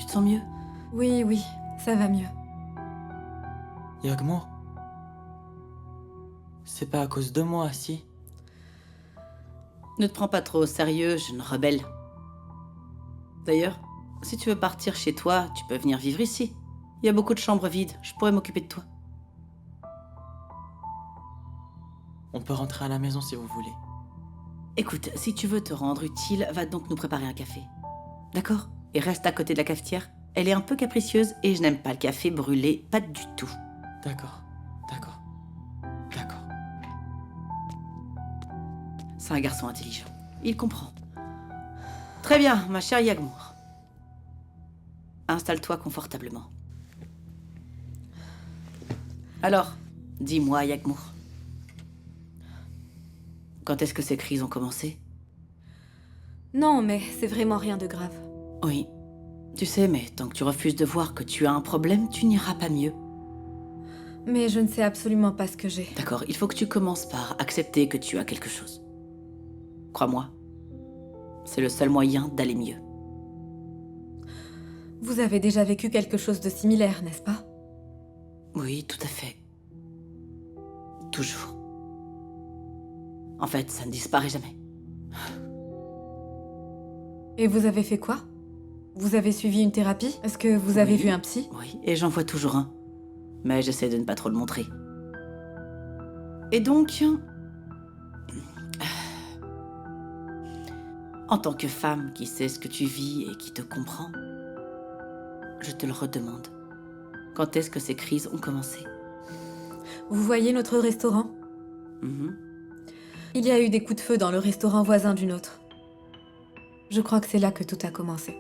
te sens mieux? Oui, oui, ça va mieux. Yagmour, c'est pas à cause de moi, si? Ne te prends pas trop au sérieux, jeune rebelle. D'ailleurs, si tu veux partir chez toi, tu peux venir vivre ici. Il y a beaucoup de chambres vides, je pourrais m'occuper de toi. On peut rentrer à la maison si vous voulez. Écoute, si tu veux te rendre utile, va donc nous préparer un café. D'accord? Et reste à côté de la cafetière. Elle est un peu capricieuse et je n'aime pas le café brûlé, pas du tout. D'accord, d'accord, d'accord. C'est un garçon intelligent. Il comprend. Très bien, ma chère Yagmour. Installe-toi confortablement. Alors, dis-moi, Yagmour. Quand est-ce que ces crises ont commencé? Non, mais c'est vraiment rien de grave. Oui. Tu sais, mais tant que tu refuses de voir que tu as un problème, tu n'iras pas mieux. Mais je ne sais absolument pas ce que j'ai. D'accord, il faut que tu commences par accepter que tu as quelque chose. Crois-moi, c'est le seul moyen d'aller mieux. Vous avez déjà vécu quelque chose de similaire, n'est-ce pas? Oui, tout à fait. Toujours. En fait, ça ne disparaît jamais. Et vous avez fait quoi? Vous avez suivi une thérapie? Est-ce que vous avez Oui. vu un psy? Oui, et j'en vois toujours un. Mais j'essaie de ne pas trop le montrer. Et donc... En tant que femme qui sait ce que tu vis et qui te comprend, je te le redemande. Quand est-ce que ces crises ont commencé? Vous voyez notre restaurant? Mhm. Il y a eu des coups de feu dans le restaurant voisin du nôtre. Je crois que c'est là que tout a commencé.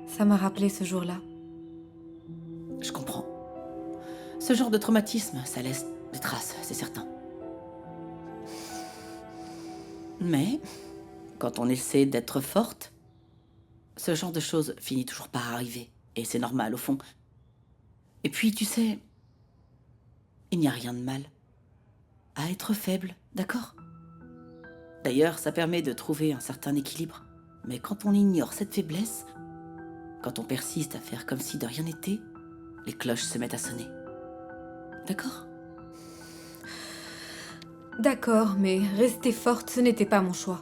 Ça m'a rappelé ce jour-là. Je comprends. Ce genre de traumatisme, ça laisse des traces, c'est certain. Mais, quand on essaie d'être forte, ce genre de choses finit toujours par arriver. Et c'est normal, au fond. Et puis, tu sais, il n'y a rien de mal à être faible, d'accord? D'ailleurs, ça permet de trouver un certain équilibre. Mais quand on ignore cette faiblesse, quand on persiste à faire comme si de rien n'était, les cloches se mettent à sonner. D'accord? D'accord, mais rester forte, ce n'était pas mon choix.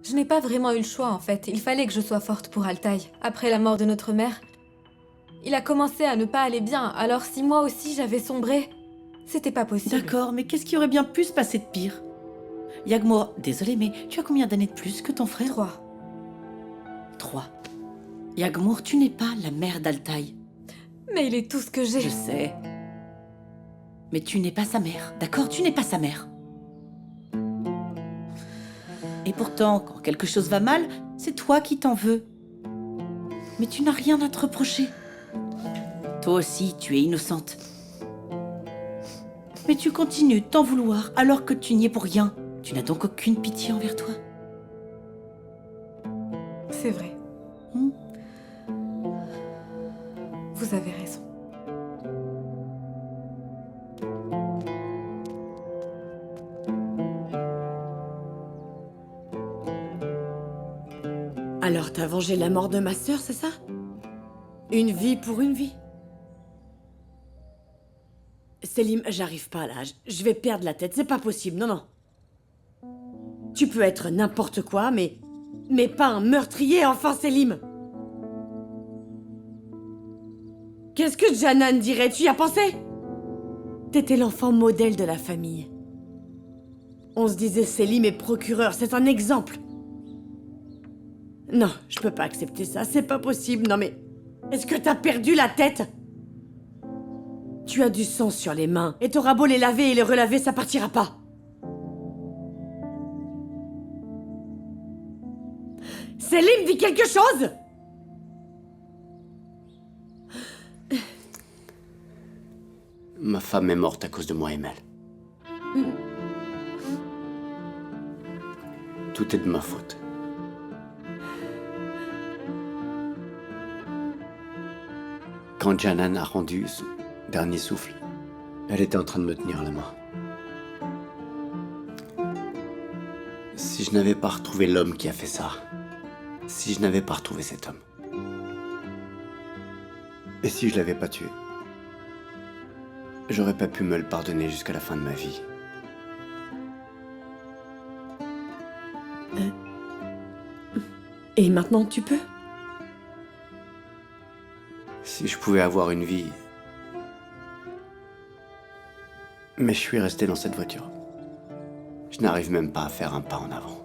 Je n'ai pas vraiment eu le choix, en fait. Il fallait que je sois forte pour Altaï. Après la mort de notre mère, il a commencé à ne pas aller bien. Alors si moi aussi j'avais sombré, c'était pas possible. D'accord, mais qu'est-ce qui aurait bien pu se passer de pire? Yagmour, désolé, mais tu as combien d'années de plus que ton frère? 3. 3. Yagmour, tu n'es pas la mère d'Altaï. Mais il est tout ce que j'ai. Je sais. Mais tu n'es pas sa mère, d'accord? Tu n'es pas sa mère. Et pourtant, quand quelque chose va mal, c'est toi qui t'en veux. Mais tu n'as rien à te reprocher. Toi aussi, tu es innocente. Mais tu continues de t'en vouloir alors que tu n'y es pour rien. Tu n'as donc aucune pitié envers toi. C'est vrai. Hmm? Vous avez raison. Alors t'as vengé la mort de ma sœur, c'est ça? Une vie pour une vie. Selim, j'arrive pas là. Je vais perdre la tête. C'est pas possible. Non, non. Tu peux être n'importe quoi, mais pas un meurtrier, enfin, Selim. Qu'est-ce que Janan dirait? Tu y as pensé? T'étais l'enfant modèle de la famille. On se disait Selim est procureur, c'est un exemple. Non, je peux pas accepter ça, c'est pas possible. Non mais, est-ce que t'as perdu la tête? Tu as du sang sur les mains, et t'auras beau les laver et les relaver, ça partira pas. Selim, dis quelque chose! Ma femme est morte à cause de moi, Emel. Tout est de ma faute. Quand Janan a rendu son dernier souffle, elle était en train de me tenir la main. Si je n'avais pas retrouvé l'homme qui a fait ça, si je n'avais pas retrouvé cet homme, Et si je l'avais pas tué? J'aurais pas pu me le pardonner jusqu'à la fin de ma vie. Et maintenant, tu peux? Si je pouvais avoir une vie... Mais je suis resté dans cette voiture. Je n'arrive même pas à faire un pas en avant.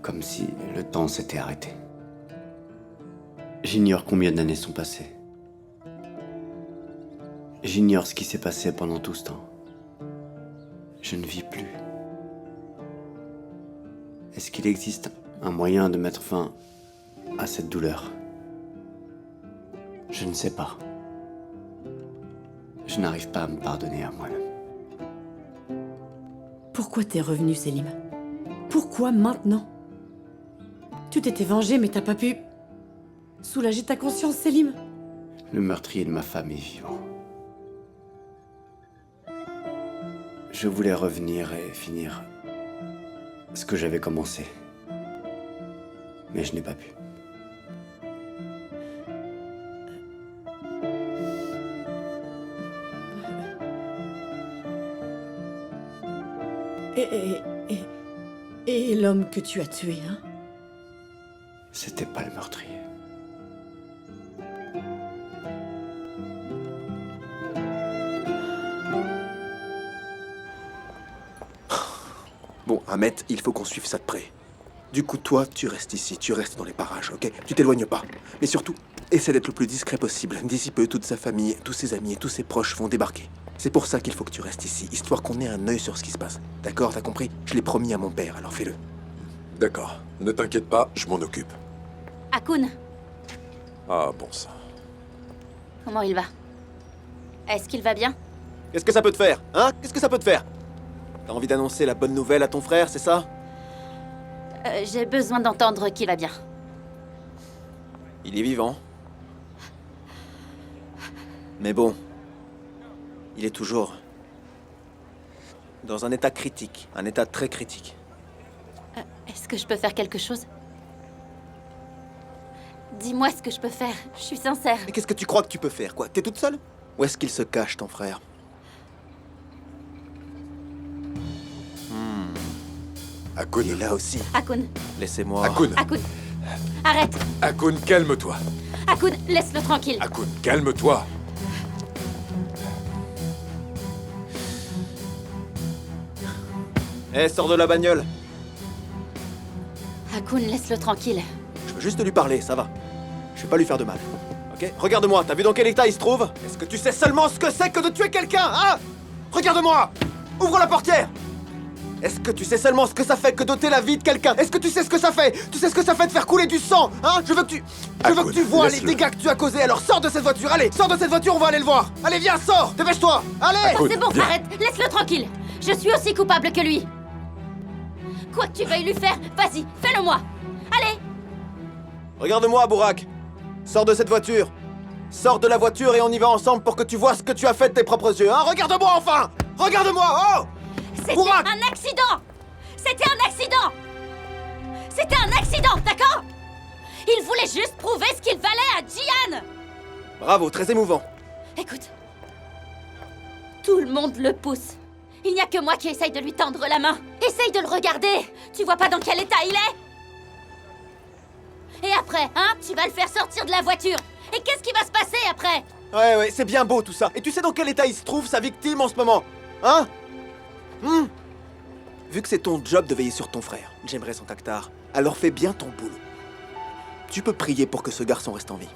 Comme si le temps s'était arrêté. J'ignore combien d'années sont passées. J'ignore ce qui s'est passé pendant tout ce temps. Je ne vis plus. Est-ce qu'il existe un moyen de mettre fin à cette douleur? Je ne sais pas. Je n'arrive pas à me pardonner à moi-même. Pourquoi t'es revenu, Selim? Pourquoi maintenant? Tu t'étais vengé, mais t'as pas pu... soulager ta conscience, Selim? Le meurtrier de ma femme est vivant. Je voulais revenir et finir ce que j'avais commencé. Mais je n'ai pas pu. Et l'homme que tu as tué, hein? C'était pas le meurtrier. Bon, Ahmet, il faut qu'on suive ça de près. Du coup, toi, tu restes ici, tu restes dans les parages, ok? Tu t'éloignes pas. Mais surtout, essaie d'être le plus discret possible. D'ici peu, toute sa famille, tous ses amis et tous ses proches vont débarquer. C'est pour ça qu'il faut que tu restes ici, histoire qu'on ait un œil sur ce qui se passe. D'accord, t'as compris? Je l'ai promis à mon père, alors fais-le. D'accord. Ne t'inquiète pas, je m'en occupe. Hakoun, Ah, bon sang. comment il va? Est-ce qu'il va bien? Qu'est-ce que ça peut te faire, hein? Qu'est-ce que ça peut te faire? T'as envie d'annoncer la bonne nouvelle à ton frère, c'est ça? J'ai besoin d'entendre qu'il va bien. Il est vivant. Mais bon, il est toujours dans un état critique, un état très critique. Est-ce que je peux faire quelque chose? Dis-moi ce que je peux faire, je suis sincère. Mais qu'est-ce que tu crois que tu peux faire, quoi? T'es toute seule? Où est-ce qu'il se cache, ton frère? Hakoun. Il est là aussi. Hakoun, Laissez-moi... Hakoun. Hakoun, arrête! Hakoun, calme-toi. Hakoun, laisse-le tranquille. Hakoun, calme-toi. Eh, sors de la bagnole. Hakoun, laisse-le tranquille. Je veux juste lui parler, ça va. Je vais pas lui faire de mal. Ok? Regarde-moi, t'as vu dans quel état il se trouve? Est-ce que tu sais seulement ce que c'est que de tuer quelqu'un, hein? Regarde-moi! Ouvre la portière! Est-ce que tu sais seulement ce que ça fait que d'ôter la vie de quelqu'un? Est-ce que tu sais ce que ça fait? Tu sais ce que ça fait de faire couler du sang, hein? Je veux que tu vois les laisse-le. dégâts que tu as causés, alors sors de cette voiture, allez! Sors de cette voiture, on va aller le voir! Allez, viens, sors! Dépêche-toi! Allez! Hakoun, C'est bon, viens. arrête, laisse-le tranquille. Je suis aussi coupable que lui. Quoi que tu veuilles lui faire, vas-y, fais-le moi. Allez! Regarde-moi, Bourak! Sors de cette voiture! Sors de la voiture et on y va ensemble pour que tu vois ce que tu as fait de tes propres yeux, hein? Regarde-moi enfin! Regarde-moi, oh! C'était Bourak! un accident! C'était un accident! C'était un accident, d'accord? Il voulait juste prouver ce qu'il valait à Jian! Bravo, très émouvant. Écoute, tout le monde le pousse. Il n'y a que moi qui essaye de lui tendre la main. Essaye de le regarder. Tu vois pas dans quel état il est? Et après, hein, tu vas le faire sortir de la voiture. Et qu'est-ce qui va se passer après? Ouais, c'est bien beau tout ça. Et tu sais dans quel état il se trouve, sa victime, en ce moment? Hein? Vu que c'est ton job de veiller sur ton frère, j'aimerais son tactard, alors fais bien ton boulot. Tu peux prier pour que ce garçon reste en vie.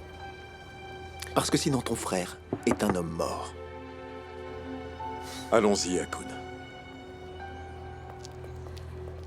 Parce que sinon ton frère est un homme mort. Allons-y, Hakoun.